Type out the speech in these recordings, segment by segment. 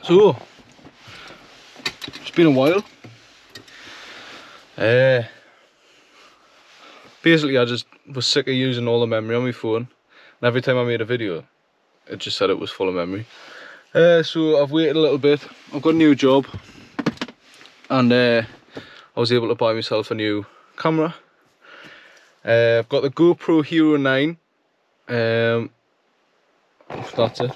So, it's been a while. Basically I just was sick of using all the memory on my phone, and every time I made a video it just said it was full of memory. So I've waited a little bit. I've got a new job, and I was able to buy myself a new camera. I've got the GoPro Hero 9. That's it.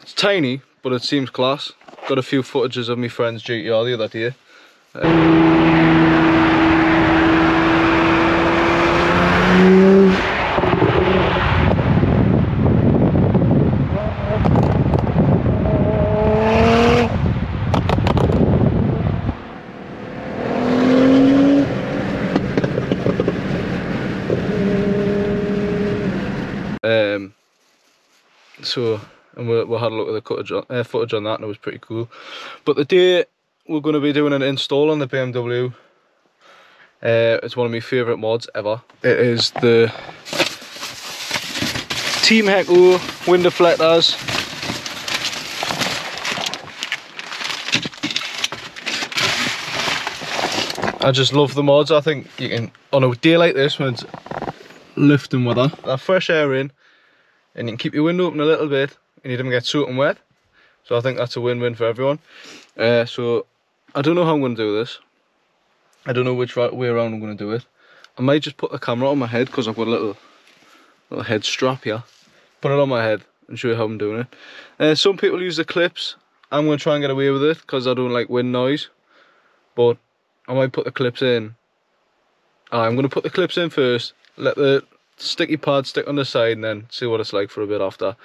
It's tiny, but it seems class. Got a few footages of my friend's GTR the other day. And we had a look at the footage on that, and it was pretty cool. But today we're going to be doing an install on the BMW. It's one of my favourite mods ever. It is the Team Heko wind deflectors. I just love the mods. I think you can, on a day like this when it's lifting weather, that fresh air in, and you can keep your window open a little bit and you don't get soaking wet. So I think that's a win-win for everyone. So I don't know how I'm going to do this. I don't know which way around I'm going to do it. I might just put the camera on my head because I've got a little head strap here. Put it on my head and show you how I'm doing it. Some people use the clips. I'm going to try and get away with it because I don't like wind noise. But I might put the clips in. I'm going to put the clips in first. Let the sticky pad stick on the side and then see what it's like for a bit after.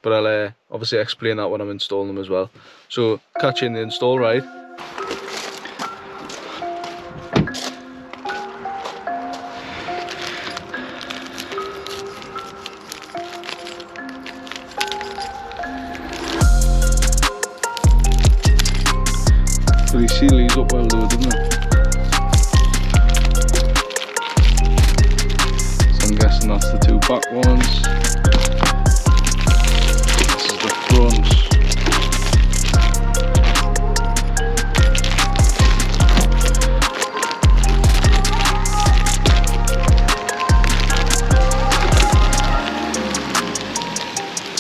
But I'll obviously explain that when I'm installing them as well. So catch you in the install ride. Really seal these up well though, didn't it? I'm guessing that's the two back ones. This is the front.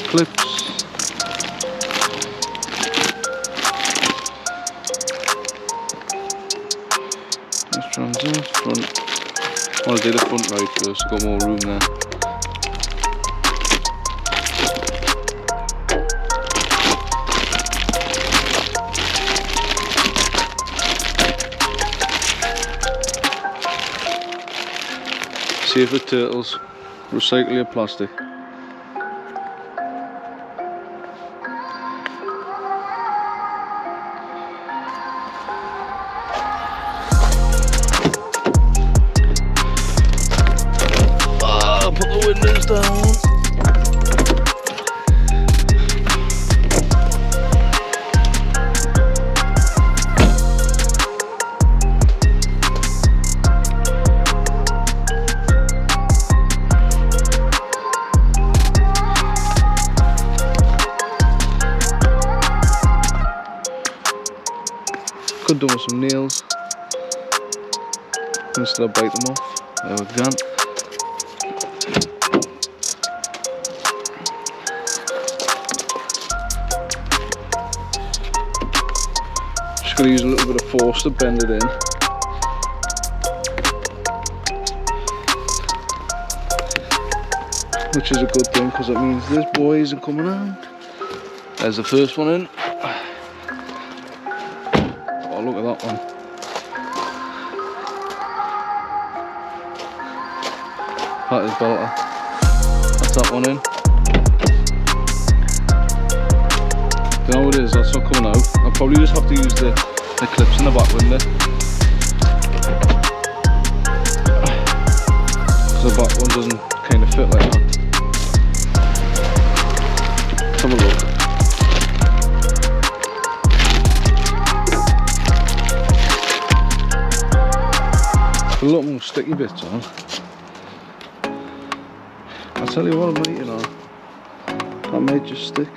Clips. This one's in front. I want to do the front right first, I've got more room there. Save the turtles, recycle your plastic. Put the windows down. Could do with some nails instead of bite them off. There we go. Just going to use a little bit of force to bend it in. Which is a good thing because it means this boy isn't coming out. There's the first one in. Oh, look at that one. That is belter. That's that one in. You know what it is, that's not coming out. I'll probably just have to use the clips in the back window. Because the back one doesn't kind of fit like that. Let's have a look. A lot more sticky bits on. I'll tell you what, mate, you know. That might just stick.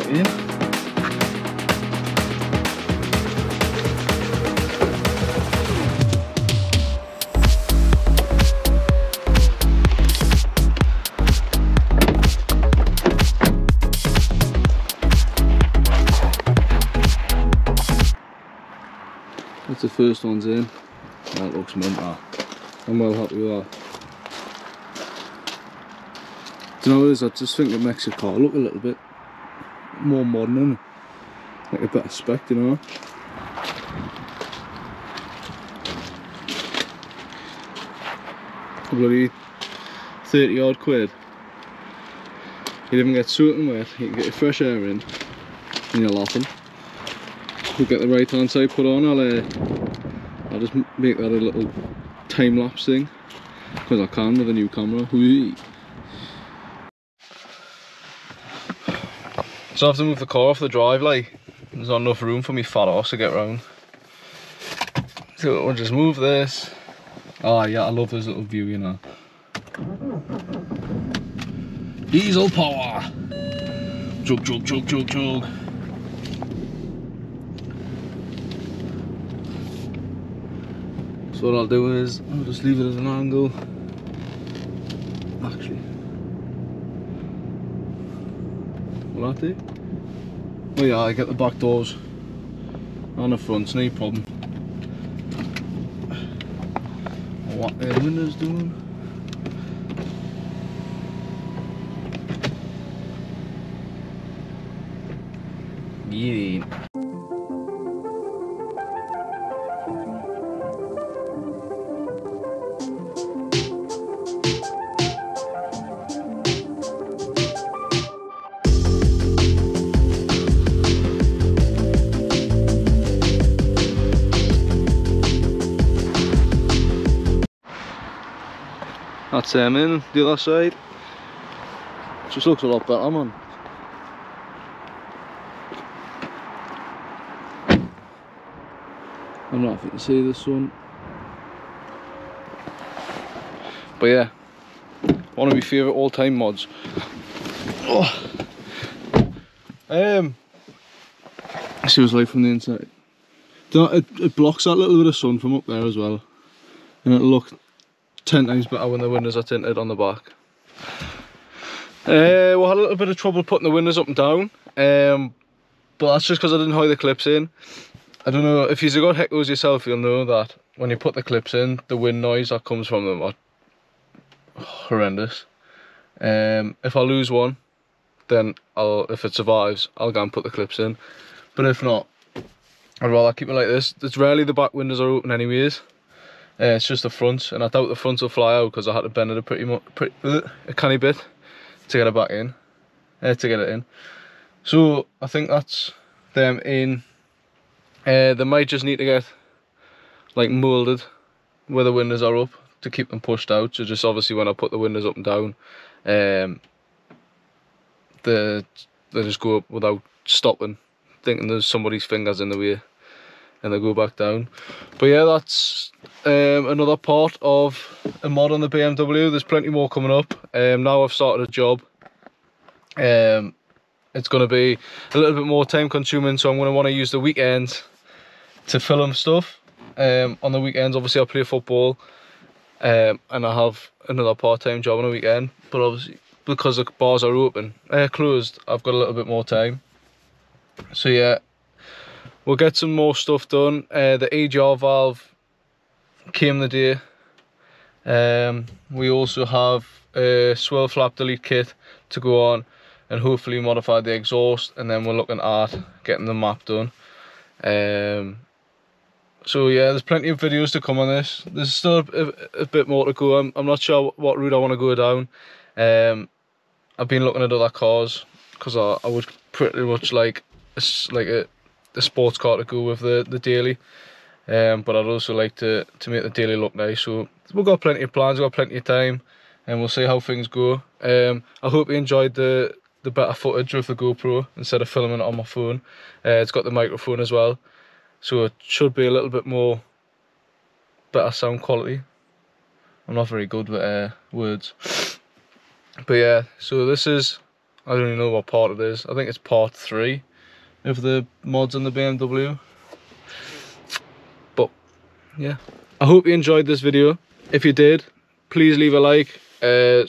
In. That's the first one's in. That looks mint. I'm well happy with that. Do you know what it is? I just think it makes your car look a little bit more modern, isn't it? Like a better spec, you know. Bloody 30 odd quid. You didn't get soaking wet, you can get your fresh air in, and you're laughing. We'll get the right hand side put on. I'll just make that a little time lapse thing, because I can with a new camera. Whee. So I have to move the car off the drive, like, there's not enough room for me fat ass to get round. So we'll just move this. Oh yeah, I love this little view, you know. Diesel power! Chug, chug, chug, chug, chug. So what I'll do is, I'll just leave it at an angle. Actually. Will that do? Oh yeah, I get the back doors and the fronts, no problem. What are the windows doing? Yeah. That's them in, the other side. Just looks a lot better, man. I don't know if you can see this one. But yeah, one of my favourite all-time mods. Oh. See what it's like from the inside. It blocks that little bit of sun from up there as well. And it'll look 10 times better when the windows are tinted on the back. We had a little bit of trouble putting the windows up and down, but that's just because I didn't hook the clips in. I don't know, if you've got Hekos yourself, you'll know that when you put the clips in, the wind noise that comes from them are horrendous. If I lose one, then if it survives, I'll go and put the clips in. But if not, I'd rather keep it like this. It's rarely the back windows are open anyways. It's just the front, and I doubt the front will fly out because I had to bend it a canny bit to get it back in, to get it in. So I think that's them in. They might just need to get like moulded where the windows are up to keep them pushed out. So just obviously when I put the windows up and down, they just go up without stopping, thinking there's somebody's fingers in the way, and they go back down. But yeah, that's another part of a mod on the BMW. There's plenty more coming up. Now I've started a job. It's going to be a little bit more time consuming, so I'm going to want to use the weekends to film stuff. On the weekends obviously I play football, and I have another part-time job on a weekend, but obviously because the bars are closed, I've got a little bit more time. So yeah, we'll get some more stuff done. The EGR valve came the day We also have a swirl flap delete kit to go on and hopefully modify the exhaust, and then we're looking at getting the map done. So yeah, there's plenty of videos to come on this. There's still a bit more to go. I'm not sure what route I want to go down. I've been looking at other cars because I would pretty much like a sports car to go with the daily. But I'd also like to make the daily look nice. So we've got plenty of plans, we've got plenty of time, and we'll see how things go. I hope you enjoyed the better footage with the GoPro instead of filming it on my phone. It's got the microphone as well, so it should be a little bit more better sound quality. I'm not very good with words. But yeah, so this is, I don't even know what part it is. I think it's part 3 of the mods on the BMW. But yeah, I hope you enjoyed this video. If you did, please leave a like,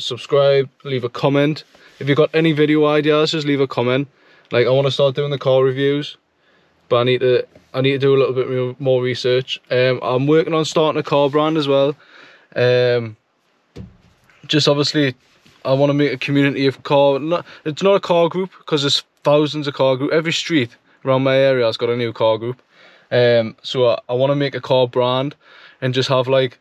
subscribe, leave a comment. If you've got any video ideas, just leave a comment. Like, I want to start doing the car reviews, but I need to do a little bit more research. I'm working on starting a car brand as well. Just obviously, I want to make a community of car. It's not a car group because there's thousands of car groups. Every street around my area has got a new car group. So I want to make a car brand and just have like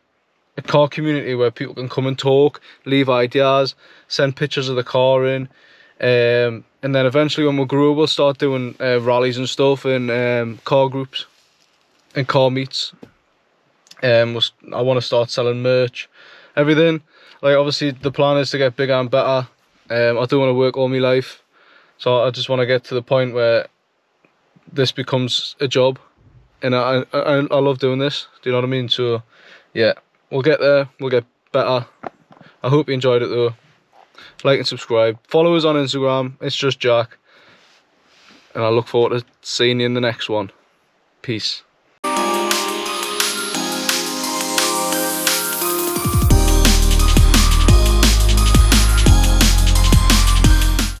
a car community where people can come and talk, leave ideas, send pictures of the car in, and then eventually when we grow, we'll start doing rallies and stuff and car groups and car meets. I want to start selling merch, everything. Like, obviously the plan is to get bigger and better. I don't want to work all my life, so I just want to get to the point where this becomes a job, and I love doing this. Do you know what I mean? So yeah, we'll get there, we'll get better. I hope you enjoyed it though. Like and subscribe. Follow us on Instagram. It's just Jack, and I look forward to seeing you in the next one. Peace.